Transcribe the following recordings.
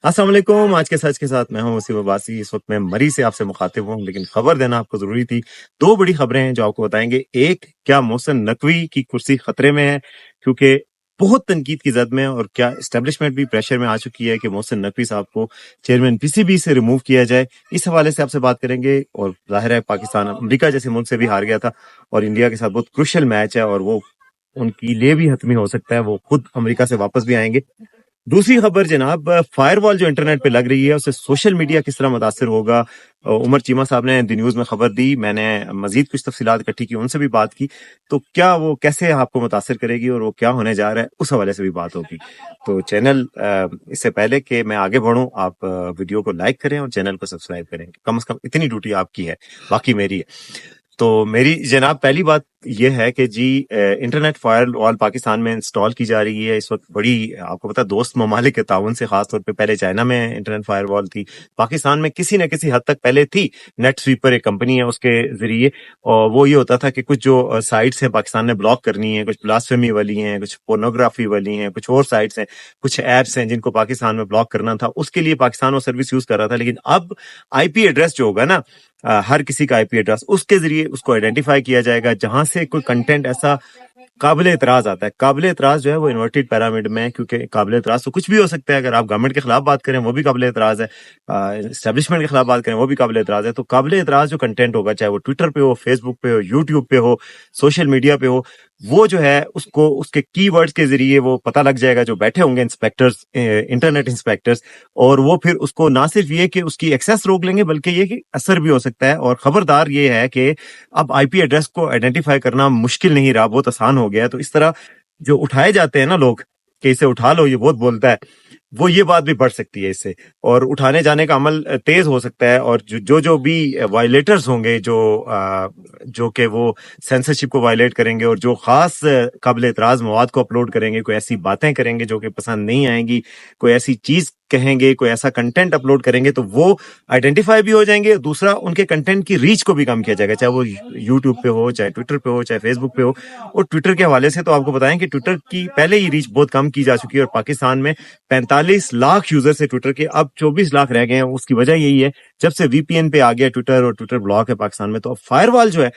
अस्सलाम वालेकुम। आज के सच के साथ मैं हूं वसीम अब्बासी। इस वक्त मैं मरी से आपसे मुखातिब हूं, लेकिन खबर देना आपको जरूरी थी। दो बड़ी खबरें हैं जो आपको बताएंगे। एक, क्या मोहसिन नकवी की कुर्सी खतरे में है क्योंकि बहुत तनकीद की जद में है, और क्या एस्टेब्लिशमेंट भी प्रेशर में आ चुकी है कि मोहसिन नकवी साहब को चेयरमैन पीसीबी से रिमूव किया जाए। इस हवाले से आपसे बात करेंगे। और जाहिर है पाकिस्तान अमेरिका जैसे मुल्क से भी हार गया था और इंडिया के साथ बहुत क्रुशियल मैच है और वो उनके लिए भी हतमी हो सकता है, वो खुद अमेरिका से वापस भी आएंगे। दूसरी खबर जनाब, फायरवॉल जो इंटरनेट पे लग रही है उससे सोशल मीडिया किस तरह मुतासर होगा। उमर चीमा साहब ने दी न्यूज में खबर दी, मैंने मजीद कुछ तफसीलात इकट्ठी की, उनसे भी बात की। तो क्या वो कैसे आपको मुतासर करेगी और वो क्या होने जा रहा है, उस हवाले से भी बात होगी। तो चैनल इससे पहले कि मैं आगे बढ़ूं, आप वीडियो को लाइक करें और चैनल को सब्सक्राइब करें। कम से कम इतनी ड्यूटी आपकी है, बाकी मेरी है। तो मेरी जनाब पहली बात यह है कि जी इंटरनेट फायरवॉल पाकिस्तान में इंस्टॉल की जा रही है इस वक्त। बड़ी आपको पता है दोस्त ममालिक के ताउन से, खासतौर पे पहले चाइना में इंटरनेट फायरवॉल थी, पाकिस्तान में किसी न किसी हद तक पहले थी। नेट स्वीपर एक कंपनी है, उसके जरिए। और वो ये होता था कि कुछ जो साइट्स हैं पाकिस्तान ने ब्लॉक करनी है, कुछ ब्लास्फेमी वाली हैं, कुछ पोर्नोग्राफी वाली हैं, कुछ और साइट्स हैं, कुछ एप्स हैं जिनको पाकिस्तान में ब्लॉक करना था, उसके लिए पाकिस्तान वो सर्विस यूज कर रहा था। लेकिन अब आईपी एड्रेस जो होगा ना, हर किसी का आईपी एड्रेस, उसके जरिए उसको आइडेंटिफाई किया जाएगा जहां से कोई कंटेंट ऐसा काबिल एतराज आता है। काबिल एतराज जो है वो इन्वर्टेड पैरामिड में है, क्योंकि काबिल एतराज तो कुछ भी हो सकता है। अगर आप गवर्नमेंट के खिलाफ बात करें वो भी काबिल एतराज है, एस्टेब्लिशमेंट के खिलाफ बात करें वो भी काबिल एतराज है। तो काबिल एतराज जो कंटेंट होगा, चाहे वो ट्विटर पे हो, फेसबुक पे हो, यूट्यूब पे हो, सोशल मीडिया पे हो, वो जो है उसको उसके कीवर्ड्स के जरिए वो पता लग जाएगा, जो बैठे होंगे इंस्पेक्टर्स, इंटरनेट इंस्पेक्टर्स, और वो फिर उसको ना सिर्फ ये कि उसकी एक्सेस रोक लेंगे, बल्कि ये कि असर भी हो सकता है। और खबरदार ये है कि अब आईपी एड्रेस को आइडेंटिफाई करना मुश्किल नहीं रहा, बहुत आसान हो गया है। तो इस तरह जो उठाए जाते हैं ना लोग कि इसे उठा लो, ये बहुत बोलता है, वो ये बात भी बढ़ सकती है इससे, और उठाने जाने का अमल तेज हो सकता है। और जो भी वायलेटर्स होंगे, जो कि वो सेंसरशिप को वायलेट करेंगे और जो खास काबिल एतराज मवाद को अपलोड करेंगे, कोई ऐसी बातें करेंगे जो कि पसंद नहीं आएंगी, कोई ऐसी चीज कहेंगे, कोई ऐसा कंटेंट अपलोड करेंगे, तो वो आइडेंटिफाई भी हो जाएंगे। दूसरा, उनके कंटेंट की रीच को भी कम किया जाएगा, चाहे वो यूट्यूब पे हो, चाहे ट्विटर पे हो, चाहे फेसबुक पे हो। और ट्विटर के हवाले से तो आपको बताएं कि ट्विटर की पहले ही रीच बहुत कम की जा चुकी है, और पाकिस्तान में 45 लाख यूजर्स है ट्विटर के, अब 24 लाख रह गए हैं। उसकी वजह यही है, जब से वीपीएन पे आ गया ट्विटर और ट्विटर ब्लॉक है पाकिस्तान में, तो अब फायरवॉल जो है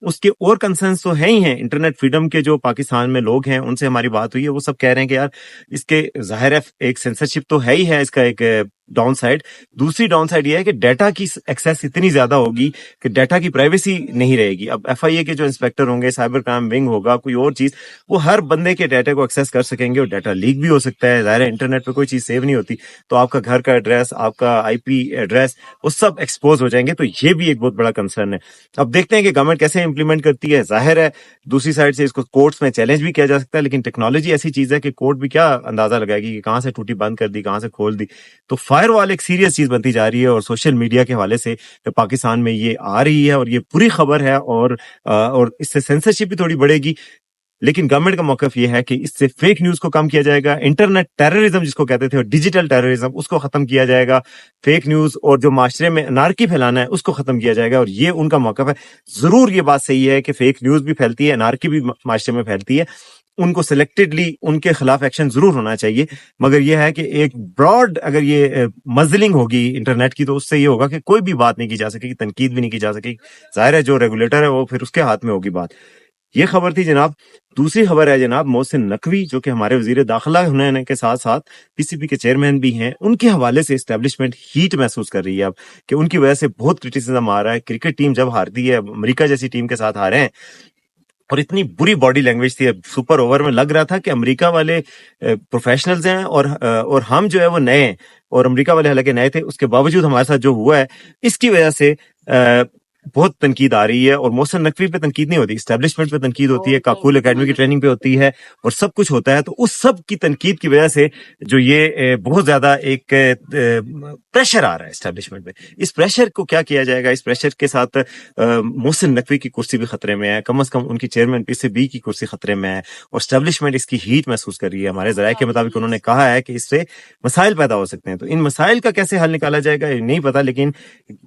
उसके और कंसर्न्स तो है ही हैं। इंटरनेट फ्रीडम के जो पाकिस्तान में लोग हैं उनसे हमारी बात हुई है, वो सब कह रहे हैं कि यार इसके जाहिर है एक सेंसरशिप तो है ही है, इसका एक डाउन साइड। दूसरी डाउन साइड ये है कि डाटा की एक्सेस इतनी ज्यादा होगी कि डाटा की प्राइवेसी नहीं रहेगी। अब एफआईए के जो इंस्पेक्टर होंगे, साइबर क्राइम विंग होगा, कोई और चीज, वो हर बंदे के डाटा को एक्सेस कर सकेंगे और डाटा लीक भी हो सकता है। जाहिर है इंटरनेट पे कोई चीज सेव नहीं होती, तो आपका घर का एड्रेस, आपका आईपी एड्रेस, वो सब एक्सपोज हो जाएंगे। तो ये भी एक बहुत बड़ा कंसर्न है। अब देखते हैं कि गवर्नमेंट कैसे इंप्लीमेंट करती है। जाहिर है दूसरी साइड से इसको कोर्ट्स में चैलेंज भी किया जा सकता है, लेकिन टेक्नोलॉजी ऐसी चीज है कि कोर्ट भी क्या अंदाजा लगाएगी कि कहां से टूटी बंद कर दी, कहां से खोल दी। तो फायरवॉल एक सीरियस चीज बनती जा रही है, और सोशल मीडिया के हवाले से पाकिस्तान में ये आ रही है और ये पूरी खबर है। और इससे सेंसरशिप भी थोड़ी बढ़ेगी, लेकिन गवर्नमेंट का मौकफ ये है कि इससे फेक न्यूज को कम किया जाएगा, इंटरनेट टेररिज्म जिसको कहते थे और डिजिटल टेररिज्म, उसको खत्म किया जाएगा, फेक न्यूज और जो माशरे में अनारकी फैलाना है उसको खत्म किया जाएगा। और ये उनका मौकफ है। जरूर ये बात सही है कि फेक न्यूज भी फैलती है, अनारकी भी माशरे में फैलती है, उनको सिलेक्टेडली उनके खिलाफ एक्शन जरूर होना चाहिए। मगर यह है कि एक ब्रॉड अगर ये मजलिंग होगी इंटरनेट की, तो उससे ये होगा कि कोई भी बात नहीं की जा सकेगी, तनकीद भी नहीं की जा सकेगी। जाहिर है जो रेगुलेटर है वो फिर उसके हाथ में होगी बात। ये खबर थी जनाब। दूसरी खबर है जनाब मोहसिन नकवी, जो कि हमारे वजीर दाखिला होने के साथ साथ पीसीबी के चेयरमैन भी हैं, उनके हवाले से एस्टेब्लिशमेंट हीट महसूस कर रही है अब, कि उनकी वजह से बहुत क्रिटिसिज्म आ रहा है। क्रिकेट टीम जब हारती है, अमेरिका जैसी टीम के साथ हारे हैं, और इतनी बुरी बॉडी लैंग्वेज थी, सुपर ओवर में लग रहा था कि अमेरिका वाले प्रोफेशनल्स हैं और हम जो है वो नए हैं, और अमेरिका वाले हालांकि नए थे, उसके बावजूद हमारे साथ जो हुआ है इसकी वजह से बहुत तनकीद आ रही है। और मोहसिन नकवी पे तनकीद नहीं होती, एस्टेब्लिशमेंट पे तनकीद होती है, काकूल एकेडमी की ट्रेनिंग पे होती है, और सब कुछ होता है। तो उस सब की तनकीद की वजह से जो ये बहुत ज्यादा एक प्रेशर आ रहा है एस्टेब्लिशमेंट पे। इस प्रेशर को क्या किया जाएगा? इस प्रेशर के साथ मोहसिन नकवी की कुर्सी भी खतरे में है, कम से कम उनकी चेयरमैन पीसीबी की कुर्सी खतरे में है, और एस्टेब्लिशमेंट इसकी हीट महसूस कर रही है। हमारे जराये के मुताबिक उन्होंने कहा है कि इससे मसाइल पैदा हो सकते हैं। तो इन मसाइल का कैसे हल निकाला जाएगा ये नहीं पता, लेकिन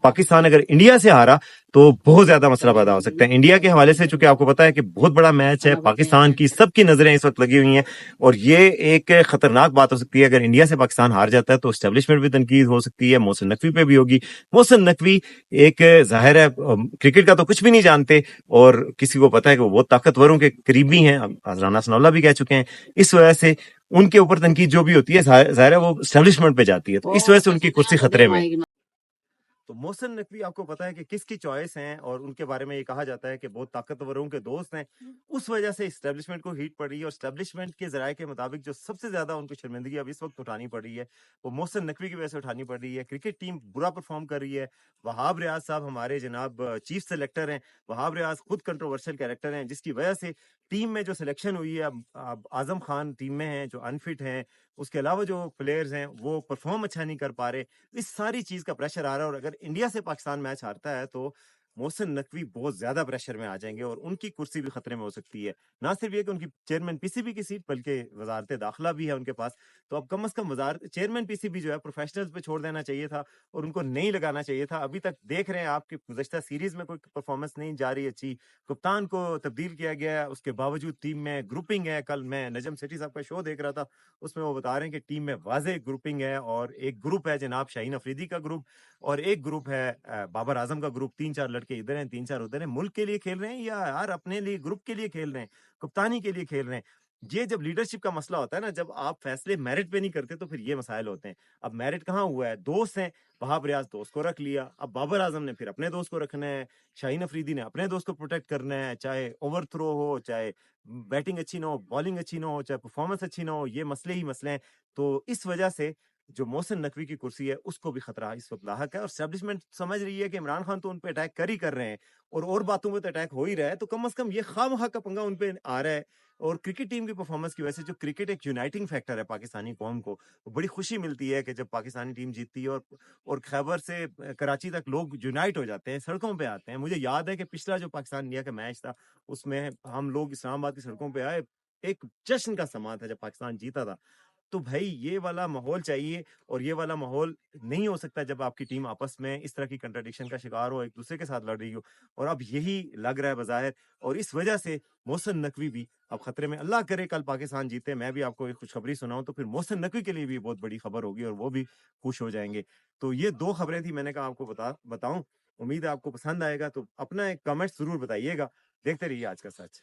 पाकिस्तान अगर इंडिया से हारा تو بہت زیادہ مسئلہ پیدا ہو سکتا ہے انڈیا کے حوالے سے. چونکہ آپ کو پتا ہے کہ بہت بڑا میچ ہے, پاکستان کی سب کی نظریں اس وقت لگی ہوئی ہیں, اور یہ ایک خطرناک بات ہو سکتی ہے اگر انڈیا سے پاکستان ہار جاتا ہے تو اسٹیبلشمنٹ بھی تنقید ہو سکتی ہے, محسن نقوی پہ بھی ہوگی. محسن نقوی ایک ظاہر ہے کرکٹ کا تو کچھ بھی نہیں جانتے, اور کسی کو پتا ہے کہ وہ بہت طاقتوروں کے قریبی ہیں, رانا ثناءاللہ بھی کہہ چکے ہیں. اس وجہ سے ان کے اوپر تنقید جو بھی ہوتی ہے ظاہر ہے وہ اسٹیبلشمنٹ پہ جاتی ہے, تو اس وجہ سے ان کی کرسی خطرے میں. تو محسن نقوی آپ کو پتا ہے کہ کس کی چوائس ہیں, اور ان کے بارے میں یہ کہا جاتا ہے کہ بہت طاقتوروں کے دوست ہیں. اس وجہ سے اسٹیبلشمنٹ کو ہیٹ پڑ رہی ہے, اور اسٹیبلشمنٹ کے ذرائع کے مطابق جو سب سے زیادہ ان کو شرمندگی اب اس وقت اٹھانی پڑ رہی ہے وہ محسن نقوی کی وجہ سے اٹھانی پڑ رہی ہے. کرکٹ ٹیم برا پرفارم کر رہی ہے. وہاب ریاض صاحب ہمارے جناب چیف سلیکٹر ہیں, وہاب ریاض خود کنٹروورشل کیریکٹر ہیں, جس کی وجہ سے ٹیم میں جو سلیکشن ہوئی ہے, اب اعظم خان ٹیم میں ہیں جو انفٹ ہیں, اس کے علاوہ جو پلیئرز ہیں وہ پرفارم اچھا نہیں کر پا رہے. اس ساری چیز کا پریشر آ رہا ہے, اور اگر انڈیا سے پاکستان میچ ہارتا ہے تو محسن نقوی بہت زیادہ پریشر میں آ جائیں گے, اور ان کی کرسی بھی خطرے میں ہو سکتی ہے. نہ صرف یہ کہ ان کی چیئرمین پی سی بی کی سیٹ, بلکہ وزارت داخلہ بھی ہے ان کے پاس. تو اب کم از کم چیئرمین پی سی بی جو ہے پروفیشنلز پہ چھوڑ دینا چاہیے تھا, اور ان کو نہیں لگانا چاہیے تھا. ابھی تک دیکھ رہے ہیں آپ کی گزشتہ سیریز میں کوئی پرفارمنس نہیں جا رہی اچھی, کپتان کو تبدیل کیا گیا ہے, اس کے باوجود ٹیم میں گروپنگ ہے. کل میں نجم سیٹھی صاحب کا شو دیکھ رہا تھا, اس میں وہ بتا رہے ہیں کہ ٹیم میں واضح گروپنگ ہے, اور ایک گروپ ہے جناب شاہین افریدی کا گروپ, اور ایک گروپ ہے بابر اعظم کا گروپ. 3-4 لڑکے ادھر ہیں, 3-4 ادھر ہیں. ملک کے لیے کھیل رہے ہیں یا یار اپنے لیے گروپ کے لیے کھیل رہے ہیں, کپتانی کے لیے کھیل رہے ہیں. یہ جب لیڈرشپ کا مسئلہ ہوتا ہے نا, جب آپ فیصلے میرٹ پہ نہیں کرتے تو پھر یہ مسائل ہوتے ہیں. اب میرٹ کہاں ہوا ہے, دوست ہیں, وہاب ریاض دوست کو رکھ لیا, اب بابر اعظم نے پھر اپنے دوست کو رکھنا ہے, شاہین افریدی نے اپنے دوست کو پروٹیکٹ کرنا ہے, چاہے اوور تھرو ہو, چاہے بیٹنگ اچھی نہ ہو, بالنگ اچھی نہ ہو, چاہے پرفارمنس اچھی نہ ہو, یہ مسئلے ہی مسئلے ہیں. تو اس وجہ سے جو محسن نقوی کی کرسی ہے اس کو بھی خطرہ اس وقت لاحق ہے, اور اسٹیبلشمنٹ سمجھ رہی ہے کہ عمران خان تو ان پہ اٹیک کر رہے ہیں, اور باتوں پہ تو اٹیک ہو ہی رہا ہے, تو کم از کم یہ خواہ مخواہ کا پنگا ان پہ آ رہا ہے. اور کرکٹ ٹیم کی پرفارمنس کی وجہ سے, جو کرکٹ ایک یونائٹنگ فیکٹر ہے پاکستانی قوم کو, بڑی خوشی ملتی ہے کہ جب پاکستانی ٹیم جیتتی ہے, اور خیبر سے کراچی تک لوگ یونائٹ ہو جاتے ہیں, سڑکوں پہ آتے ہیں. مجھے یاد ہے کہ پچھلا جو پاکستان انڈیا کا میچ تھا اس میں ہم لوگ اسلام آباد کی سڑکوں پہ آئے, ایک جشن کا سما تھا جب پاکستان جیتا تھا. تو بھائی یہ والا ماحول چاہیے, اور یہ والا ماحول نہیں ہو سکتا جب آپ کی ٹیم آپس میں اس طرح کی کنٹرڈکشن کا شکار ہو, ایک دوسرے کے ساتھ لڑ رہی ہو, اور اب یہی لگ رہا ہے بظاہر. اور اس وجہ سے محسن نقوی بھی اب خطرے میں. اللہ کرے کل پاکستان جیتے, میں بھی آپ کو ایک خوشخبری سناؤں تو پھر محسن نقوی کے لیے بھی بہت بڑی خبر ہوگی, اور وہ بھی خوش ہو جائیں گے. تو یہ 2 خبریں تھی, میں نے کہا آپ کو بتاؤں. امید ہے آپ کو پسند آئے گا, تو اپنا ایک کمنٹ ضرور بتائیے گا. دیکھتے رہیے آج کا سچ.